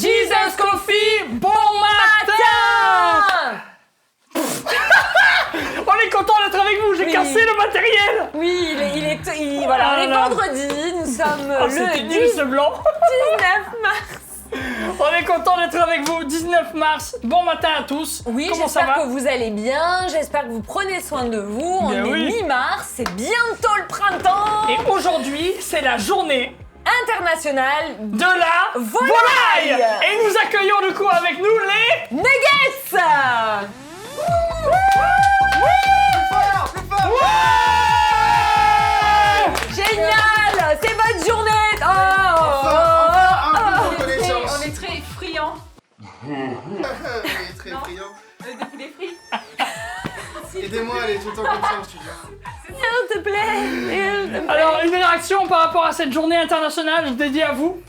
Jesus Coffee, bon matin. On est content d'être avec vous, j'ai cassé le matériel. Oui, voilà, on est vendredi, nous sommes le 19 mars. On est content d'être avec vous, 19 mars, bon matin à tous. Oui, comment ça va? j'espère que vous allez bien, j'espère que vous prenez soin de vous. On est mi-mars, c'est bientôt le printemps. Et aujourd'hui, c'est la journée internationale de la volaille. Et nous accueillons du coup avec nous les Nuggets. Génial, c'est votre journée. On est très friands. On est très friands. Des poulets frits. Aidez-moi à aller tout le temps comme ça au studio. S'il te plaît. Alors, une réaction par rapport à cette journée internationale dédiée à vous?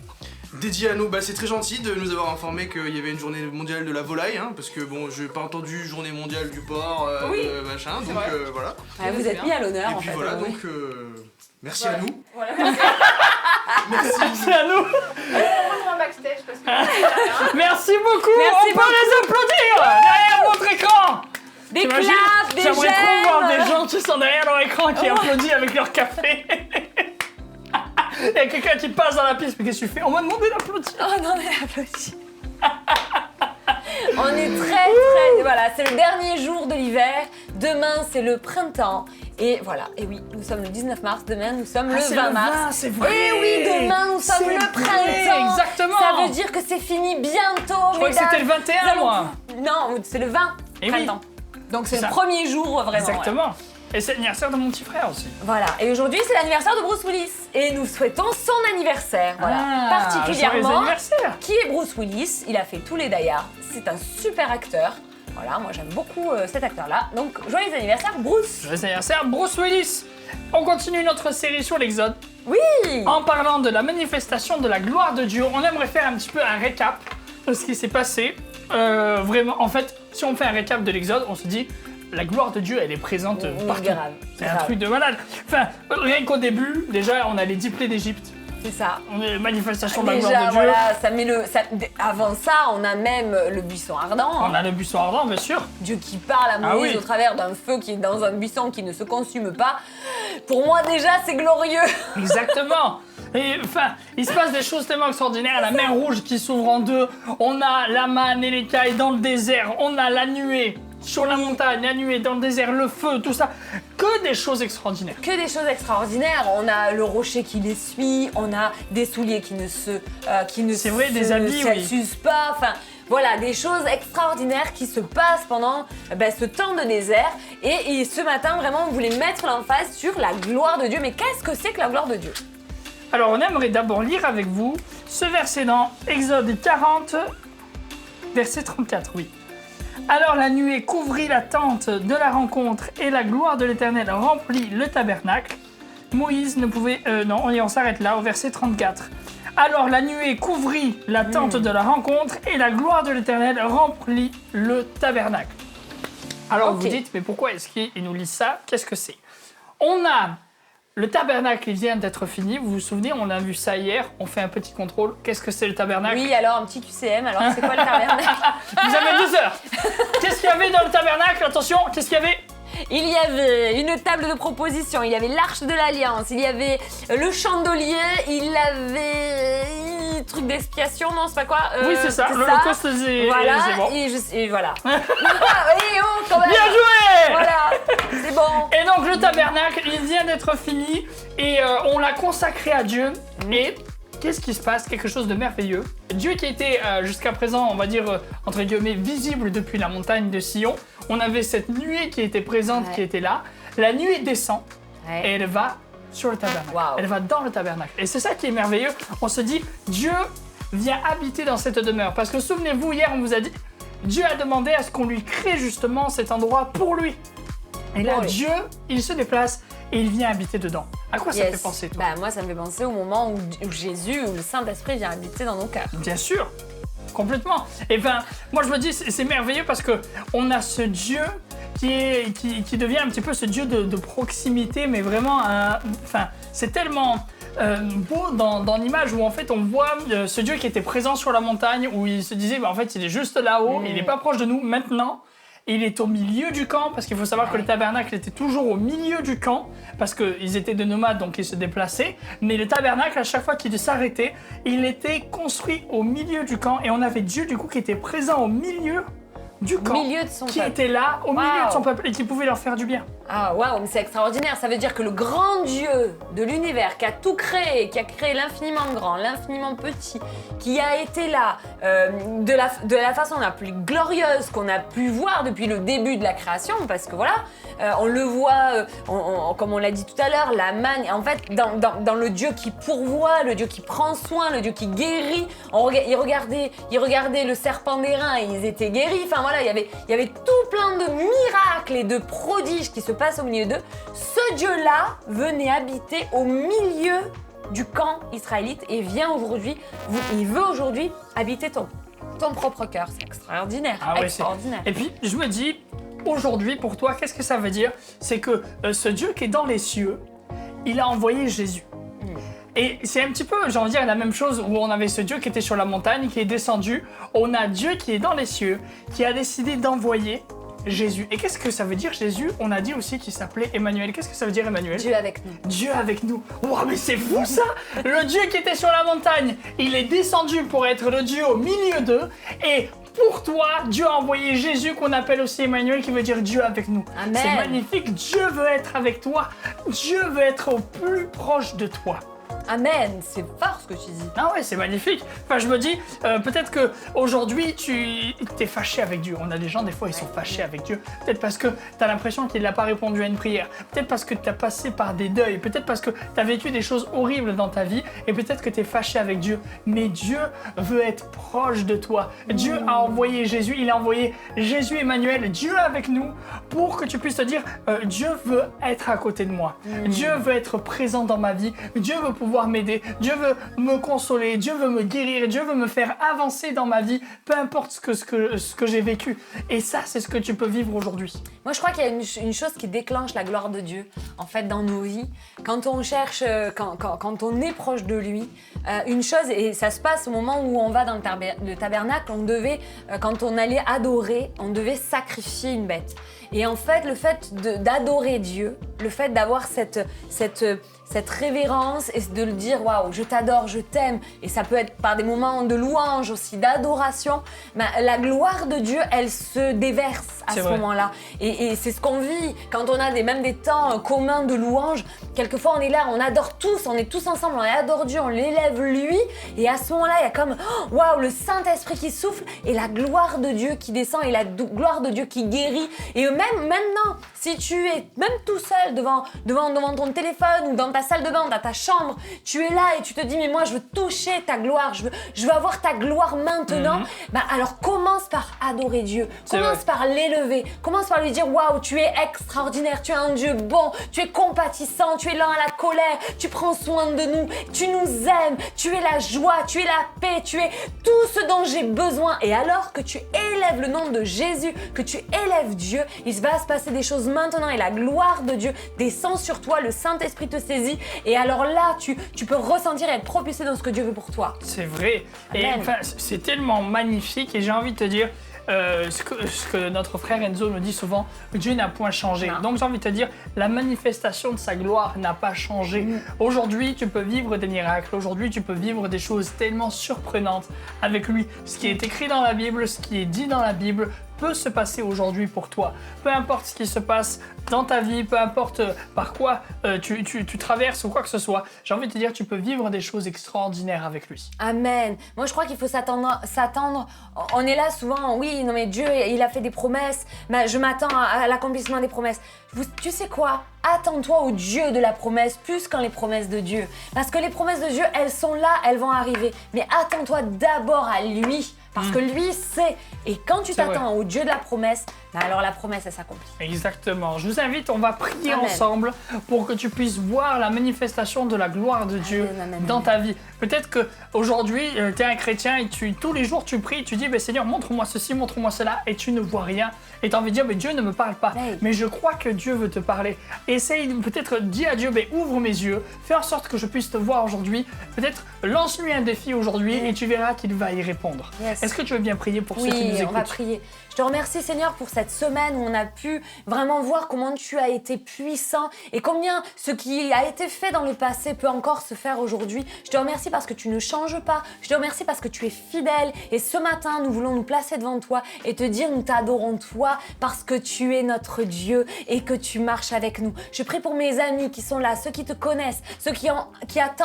Dédié à nous, c'est très gentil de nous avoir informé qu'il y avait une journée mondiale de la volaille, hein, parce que bon, j'ai pas entendu journée mondiale du porc, machin, donc voilà. Ouais, vous êtes mis à l'honneur Et en puis fait. voilà, oui. donc merci à nous. Voilà. Merci à nous. Un backstage parce que Merci beaucoup. Merci On peut les applaudir derrière votre écran. Des T'imagines? claps, des J'aimerais trop voir des j'aime. gens qui sont derrière leur écran qui applaudissent avec leur café. Il y a quelqu'un qui passe dans la piste, mais qu'est-ce que tu fais? On m'a demandé d'applaudir. Oh non, mais applaudis. On est très, voilà, c'est le dernier jour de l'hiver. Demain, c'est le printemps. Et voilà, et oui, nous sommes le 19 mars. Demain, nous sommes le 20 mars. C'est vrai. Et oui, demain, nous sommes C'est le vrai, printemps. exactement. Ça veut dire que c'est fini bientôt. Je crois que c'était le 21, moi. Non, c'est le 20 Et oui. printemps. Donc c'est C'est le ça. premier jour vraiment. ouais. Exactement. Et c'est l'anniversaire de mon petit frère aussi. Voilà, et aujourd'hui c'est l'anniversaire de Bruce Willis. Et nous souhaitons son anniversaire, voilà. Joyeux Particulièrement, anniversaire. qui est Bruce Willis. Il a fait tous les Die Hard. C'est un super acteur. Voilà, moi j'aime beaucoup cet acteur-là. Donc joyeux anniversaire Bruce. Joyeux anniversaire, Bruce Willis. On continue notre série sur l'Exode. Oui. En parlant de la manifestation de la gloire de Dieu, on aimerait faire un petit peu un récap de ce qui s'est passé. Vraiment, en fait, si on fait un récap de l'Exode, on se dit la gloire de Dieu, elle est présente partout. grave, C'est un grave. truc de malade. Enfin, rien qu'au début, déjà, on a les 10 plaies d'Égypte. C'est ça. On a les manifestations de la gloire Déjà, de Dieu. voilà, ça met avant ça, on a même le buisson ardent. On a le buisson ardent, bien sûr. Dieu qui parle à Moïse oui. au travers d'un feu qui est dans un buisson qui ne se consume pas. Pour moi, déjà, c'est glorieux. Exactement. Et enfin, il se passe des choses tellement extraordinaires. La mer Rouge qui s'ouvre en deux. On a la manne et l'écaille dans le désert. On a la nuée sur la montagne, la nuée dans le désert, le feu, tout ça. Que des choses extraordinaires. Que des choses extraordinaires. On a le rocher qui les suit, on a des souliers qui ne se C'est vrai, des habits, oui. s'usent pas. Enfin, voilà, des choses extraordinaires qui se passent pendant ce temps de désert. Et ce matin, vraiment, on voulait mettre l'emphase sur la gloire de Dieu. Mais qu'est-ce que c'est que la gloire de Dieu? Alors, on aimerait d'abord lire avec vous ce verset dans Exode 40, verset 34, oui. Alors la nuée couvrit la tente de la rencontre et la gloire de l'Éternel remplit le tabernacle. Moïse ne pouvait... non, on s'arrête là, au verset 34. Alors la nuée couvrit la tente de la rencontre et la gloire de l'Éternel remplit le tabernacle. Alors Ok. vous dites, mais pourquoi est-ce qu'il nous lit ça? Qu'est-ce que c'est? On a... Le tabernacle, il vient d'être fini. Vous vous souvenez, on a vu ça hier. On fait un petit contrôle. Qu'est-ce que c'est le tabernacle? Oui, alors un petit QCM. Alors, c'est quoi le tabernacle? Vous avez 2 heures. Qu'est-ce qu'il y avait dans le tabernacle? Attention, qu'est-ce qu'il y avait? Il y avait une table de proposition, il y avait l'arche de l'alliance, il y avait le chandelier, il y avait un truc d'expiation, non c'est pas quoi Oui, c'est ça. L'Holocauste, c'est Voilà, c'est bon. et voilà. Ah, oui, oh, quand même. Bien joué! Voilà, c'est bon. Et donc le tabernacle, il vient d'être fini et on l'a consacré à Dieu. Et qu'est-ce qui se passe? Quelque chose de merveilleux. Dieu qui était jusqu'à présent, on va dire, entre guillemets, visible depuis la montagne de Sion. On avait cette nuée qui était présente, qui était là. La nuée descend et elle va sur le tabernacle. Wow. Elle va dans le tabernacle. Et c'est ça qui est merveilleux. On se dit, Dieu vient habiter dans cette demeure. Parce que souvenez-vous, hier, on vous a dit, Dieu a demandé à ce qu'on lui crée justement cet endroit pour lui. Et là, Oui. Dieu, il se déplace et il vient habiter dedans. À quoi ça te fait penser, toi? Moi, ça me fait penser au moment où Jésus, où le Saint-Esprit vient habiter dans nos cœurs. Bien sûr, complètement. Et ben, moi je me dis, c'est merveilleux parce que on a ce Dieu qui devient un petit peu ce Dieu de proximité, mais vraiment, enfin, c'est tellement beau dans l'image où en fait on voit ce Dieu qui était présent sur la montagne, où il se disait en fait il est juste là-haut, il n'est pas proche de nous maintenant. Il est au milieu du camp, parce qu'il faut savoir que le tabernacle était toujours au milieu du camp, parce qu'ils étaient des nomades, donc ils se déplaçaient. Mais le tabernacle, à chaque fois qu'il s'arrêtait, il était construit au milieu du camp, et on avait Dieu du coup qui était présent au milieu du camp, milieu de son qui peuple. était là, au milieu de son peuple, et qui pouvait leur faire du bien. Ah waouh, mais c'est extraordinaire. Ça veut dire que le grand Dieu de l'univers qui a tout créé, qui a créé l'infiniment grand, l'infiniment petit, qui a été là de la façon la plus glorieuse qu'on a pu voir depuis le début de la création, parce que voilà, on le voit, comme on l'a dit tout à l'heure, la manne, en fait, dans le Dieu qui pourvoit, le Dieu qui prend soin, le Dieu qui guérit. Ils regardaient le serpent d'airain et ils étaient guéris. Enfin voilà, il y avait tout plein de miracles et de prodiges qui se passent au milieu d'eux. Ce Dieu-là venait habiter au milieu du camp israélite et il veut aujourd'hui habiter ton propre cœur. C'est extraordinaire, extraordinaire. Et puis je me dis, aujourd'hui pour toi, qu'est-ce que ça veut dire? C'est que ce Dieu qui est dans les cieux, il a envoyé Jésus. Et c'est un petit peu, j'ai envie de dire, la même chose où on avait ce Dieu qui était sur la montagne, qui est descendu. On a Dieu qui est dans les cieux, qui a décidé d'envoyer Jésus. Et qu'est-ce que ça veut dire Jésus? On a dit aussi qu'il s'appelait Emmanuel. Qu'est-ce que ça veut dire Emmanuel? Dieu avec nous. Dieu avec nous. Wow, mais c'est fou ça! Le Dieu qui était sur la montagne, il est descendu pour être le Dieu au milieu d'eux. Et pour toi, Dieu a envoyé Jésus qu'on appelle aussi Emmanuel, qui veut dire Dieu avec nous. Amen. C'est magnifique. Dieu veut être avec toi. Dieu veut être au plus proche de toi. Amen, c'est fort ce que tu dis. Ah ouais, c'est magnifique. Enfin, je me dis, peut-être qu'aujourd'hui, tu es fâché avec Dieu. On a des gens, des fois, ils sont fâchés avec Dieu. Peut-être parce que tu as l'impression qu'il n'a pas répondu à une prière. Peut-être parce que tu as passé par des deuils. Peut-être parce que tu as vécu des choses horribles dans ta vie. Et peut-être que tu es fâché avec Dieu. Mais Dieu veut être proche de toi. Dieu a envoyé Jésus. Il a envoyé Jésus Emmanuel, Dieu avec nous, pour que tu puisses te dire, Dieu veut être à côté de moi. Dieu veut être présent dans ma vie. Dieu veut pouvoir m'aider, Dieu veut me consoler, Dieu veut me guérir, Dieu veut me faire avancer dans ma vie, peu importe ce que j'ai vécu. Et ça, c'est ce que tu peux vivre aujourd'hui. Moi, je crois qu'il y a une chose qui déclenche la gloire de Dieu, en fait, dans nos vies. Quand on cherche, quand on est proche de lui, une chose, et ça se passe au moment où on va dans le tabernacle, quand on allait adorer, on devait sacrifier une bête. Et en fait, le fait d'adorer Dieu, le fait d'avoir cette révérence et de le dire waouh, je t'adore, je t'aime, et ça peut être par des moments de louange aussi, d'adoration, la gloire de Dieu, elle se déverse à ce moment-là. Et c'est ce qu'on vit quand on a même des temps communs de louange. Quelquefois, on est là, on adore tous, on est tous ensemble, on adore Dieu, on l'élève lui, et à ce moment-là, il y a comme waouh, le Saint-Esprit qui souffle et la gloire de Dieu qui descend et la gloire de Dieu qui guérit. Et même maintenant, si tu es même tout seul devant ton téléphone ou dans ta salle de bain, dans ta chambre, tu es là et tu te dis mais moi je veux toucher ta gloire, je veux avoir ta gloire maintenant. Alors commence par adorer Dieu, commence par l'élever, commence par lui dire waouh, tu es extraordinaire, tu es un Dieu bon, tu es compatissant, tu es lent à la colère, tu prends soin de nous, tu nous aimes, tu es la joie, tu es la paix, tu es tout ce dont j'ai besoin. Et alors que tu élèves le nom de Jésus, que tu élèves Dieu, il va se passer des choses maintenant et la gloire de Dieu descend sur toi, le Saint-Esprit te saisit et alors là, tu peux ressentir et être propulsé dans ce que Dieu veut pour toi. C'est vrai. Amen. Et enfin, c'est tellement magnifique et j'ai envie de te dire, ce que notre frère Enzo nous dit souvent, Dieu n'a point changé. Non. Donc j'ai envie de te dire, la manifestation de sa gloire n'a pas changé. Aujourd'hui, tu peux vivre des miracles. Aujourd'hui, tu peux vivre des choses tellement surprenantes avec lui. Ce qui est écrit dans la Bible, ce qui est dit dans la Bible, peut se passer aujourd'hui pour toi. Peu importe ce qui se passe dans ta vie, peu importe par quoi tu traverses ou quoi que ce soit, j'ai envie de te dire, tu peux vivre des choses extraordinaires avec lui. Amen. Moi, je crois qu'il faut s'attendre. On est là souvent, oui, non mais Dieu, il a fait des promesses, mais je m'attends à l'accomplissement des promesses. Tu sais quoi? Attends-toi au Dieu de la promesse plus qu'en les promesses de Dieu. Parce que les promesses de Dieu, elles sont là, elles vont arriver. Mais attends-toi d'abord à lui. Parce que lui sait. Et quand tu t'attends au Dieu de la promesse, Alors la promesse, elle s'accomplit. Exactement. Je vous invite, on va prier Amen. ensemble pour que tu puisses voir la manifestation de la gloire de Dieu Amen. dans ta vie. Peut-être qu'aujourd'hui, tu es un chrétien et tous les jours tu pries, tu dis Seigneur, montre-moi ceci, montre-moi cela, et tu ne vois rien. Et tu as envie de dire Dieu ne me parle pas. Hey. Mais je crois que Dieu veut te parler. Essaye peut-être, dis à Dieu ouvre mes yeux, fais en sorte que je puisse te voir aujourd'hui. Peut-être lance-lui un défi aujourd'hui et tu verras qu'il va y répondre. Yes. Est-ce que tu veux bien prier pour ceux qui nous Oui, on va écoutent? prier. Je te remercie Seigneur pour cette semaine où on a pu vraiment voir comment tu as été puissant et combien ce qui a été fait dans le passé peut encore se faire aujourd'hui. Je te remercie parce que tu ne changes pas. Je te remercie parce que tu es fidèle. Et ce matin, nous voulons nous placer devant toi et te dire nous t'adorons toi parce que tu es notre Dieu et que tu marches avec nous. Je prie pour mes amis qui sont là, ceux qui te connaissent, ceux qui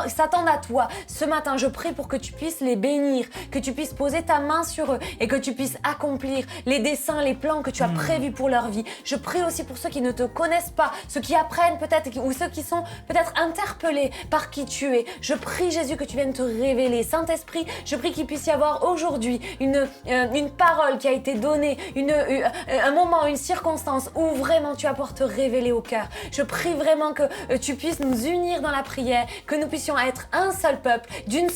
s'attendent à toi. Ce matin, je prie pour que tu puisses les bénir, que tu puisses poser ta main sur eux et que tu puisses accomplir les desseins, les plans que tu as prévus pour leur vie. Je prie aussi pour ceux qui ne te connaissent pas, ceux qui apprennent peut-être ou ceux qui sont peut-être interpellés par qui tu es. Je prie Jésus que tu viennes te révéler. Saint-Esprit, je prie qu'il puisse y avoir aujourd'hui une parole qui a été donnée, un moment, une circonstance où vraiment tu apportes te révéler au cœur. Je prie vraiment que tu puisses nous unir dans la prière, que nous puissions être un seul peuple, d'un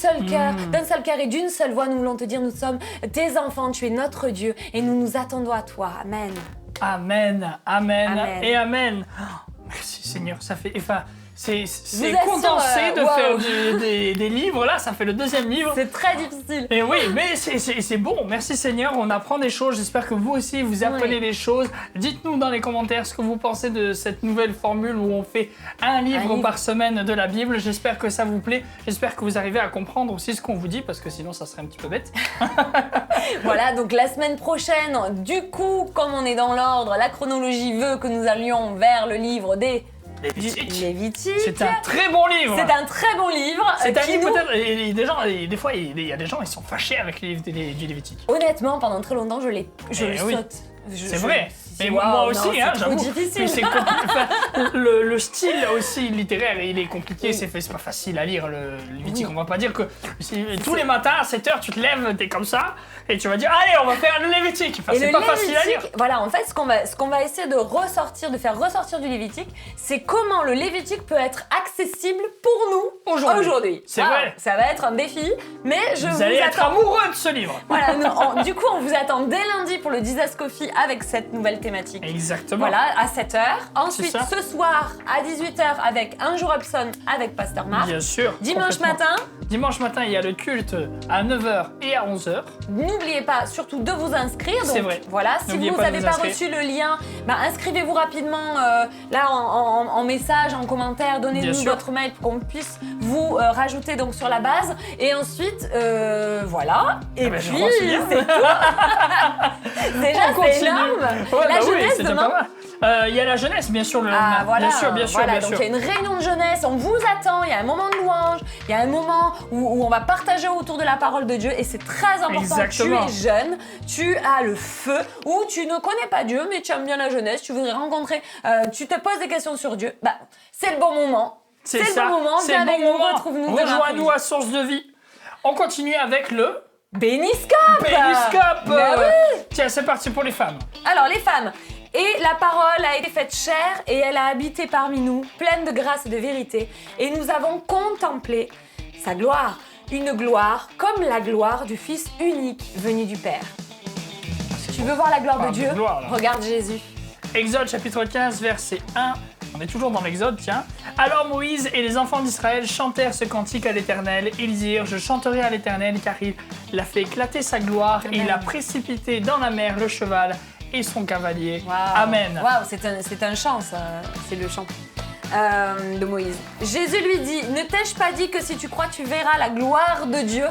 seul cœur et d'une seule voix. Nous voulons te dire, nous sommes tes enfants, tu es notre Dieu et nous nous attendons à toi. Amen. Amen, amen, Amen. et amen. Oh, merci Seigneur, ça fait... Enfin, c'est vous condensé assure, de wow. faire des livres, là, ça fait le deuxième livre. C'est très difficile. Et oui, mais c'est bon, merci Seigneur, on apprend des choses, j'espère que vous aussi vous apprenez des choses. Dites-nous dans les commentaires ce que vous pensez de cette nouvelle formule où on fait un livre par semaine de la Bible. J'espère que ça vous plaît, j'espère que vous arrivez à comprendre aussi ce qu'on vous dit, parce que sinon ça serait un petit peu bête. Voilà, donc la semaine prochaine, du coup, comme on est dans l'ordre, la chronologie veut que nous allions vers le livre des Lévitique. C'est un très bon livre. C'est un très bon livre. C'est un qui livre nous- peut-être, et des gens, et des fois il y a des gens ils sont fâchés avec les livres du Lévitique. Honnêtement, pendant très longtemps, je le oui. saute. C'est vrai. Mais Waouh, moi non, aussi, c'est hein, trop j'avoue. difficile. Mais c'est enfin, le style aussi littéraire, il est compliqué, Oui. c'est pas facile à lire le Lévitique. On va pas dire que tous les matins à 7h, tu te lèves, t'es comme ça, et tu vas dire allez, on va faire le Lévitique. Enfin, Et c'est le pas facile à lire. Lévitique, voilà, en fait, ce qu'on va essayer de faire ressortir du Lévitique, c'est comment le Lévitique peut être accessible pour nous aujourd'hui. C'est Voilà, vrai. Ça va être un défi, mais je Vous vous allez être attends. amoureux de ce livre. Voilà, du coup, on vous attend dès lundi pour le Disaster Coffee avec cette nouvelle thématique. Exactement. Voilà, à 7h. Ensuite, ça. ce soir, à 18h, avec Un jour Upson avec Pasteur Marc. Bien sûr. Dimanche complètement. matin, Dimanche matin, il y a le culte à 9h et à 11h. n'oubliez pas surtout de vous inscrire. C'est Donc, vrai. Voilà, si N'oubliez vous pas de n'avez vous pas inscrire. reçu le lien, inscrivez-vous rapidement là en message, en commentaire, Bien donnez-nous sûr. votre mail pour qu'on puisse vous rajouter donc sur la base. Et ensuite, voilà. Et ben, je puis, crois que c'est bien. c'est tout. Déjà, On continue. c'est énorme. Ouais, La bah oui, jeunesse c'est déjà demain. pas mal. Il y a la jeunesse, bien sûr, le Ah lendemain. voilà, bien sûr, bien sûr, voilà. bien Donc sûr. il y a une réunion de jeunesse, on vous attend, il y a un moment de louange, il y a un moment où on va partager autour de la parole de Dieu et c'est très important. Exactement. Tu es jeune, tu as le feu ou tu ne connais pas Dieu mais tu aimes bien la jeunesse, tu voudrais rencontrer, tu te poses des questions sur Dieu, c'est le bon moment. C'est ça, le bon moment, c'est viens le avec bon nous, moment. retrouve-nous demain Rejoins-nous après-midi. à Source de Vie. On continue avec le Béniscope. Périscope. Ben oui. Tiens, c'est parti pour les femmes. Alors les femmes, et la parole a été faite chair et elle a habité parmi nous, pleine de grâce et de vérité, et nous avons contemplé sa gloire, une gloire comme la gloire du Fils unique venu du Père. Tu veux voir la gloire de Parle de Dieu? gloire, là. Regarde Jésus. Exode chapitre 15, verset 1. On est toujours dans l'Exode, tiens. Alors Moïse et les enfants d'Israël chantèrent ce cantique à l'Éternel. Ils dirent, je chanterai à l'Éternel car il a fait éclater sa gloire et il a précipité dans la mer le cheval et son cavalier. Waouh. Amen. Waouh, c'est un chant, ça. C'est le chant de Moïse. Jésus lui dit, ne t'ai-je pas dit que si tu crois, tu verras la gloire de Dieu?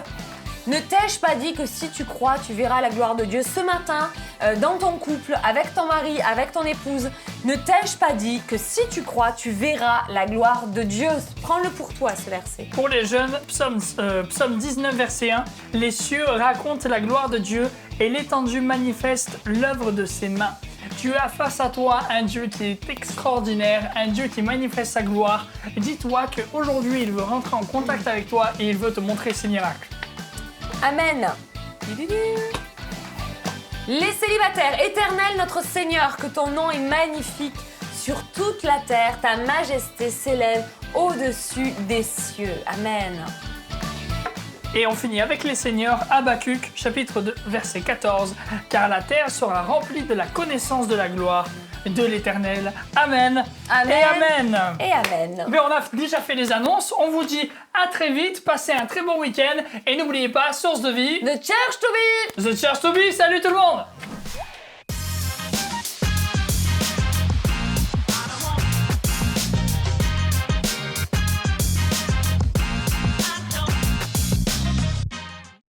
Ne t'ai-je pas dit que si tu crois, tu verras la gloire de Dieu? Ce matin, dans ton couple, avec ton mari, avec ton épouse, ne t'ai-je pas dit que si tu crois, tu verras la gloire de Dieu? Prends-le pour toi, ce verset. Pour les jeunes, psaume 19, verset 1, les cieux racontent la gloire de Dieu et l'étendue manifeste l'œuvre de ses mains. Tu as face à toi un Dieu qui est extraordinaire, un Dieu qui manifeste sa gloire. Dis-toi qu'aujourd'hui, il veut rentrer en contact avec toi et il veut te montrer ses miracles. Amen. Les célibataires, Éternel notre Seigneur, que ton nom est magnifique sur toute la terre, ta majesté s'élève au-dessus des cieux. Amen. Et on finit avec les seigneurs, Habakkuk, chapitre 2, verset 14. Car la terre sera remplie de la connaissance de la gloire de l'Éternel. Amen. Amen. Et Amen. Et Amen. Mais on a déjà fait les annonces, on vous dit à très vite, passez un très bon week-end et n'oubliez pas, source de vie, The Church to be. The Church to be, salut tout le monde!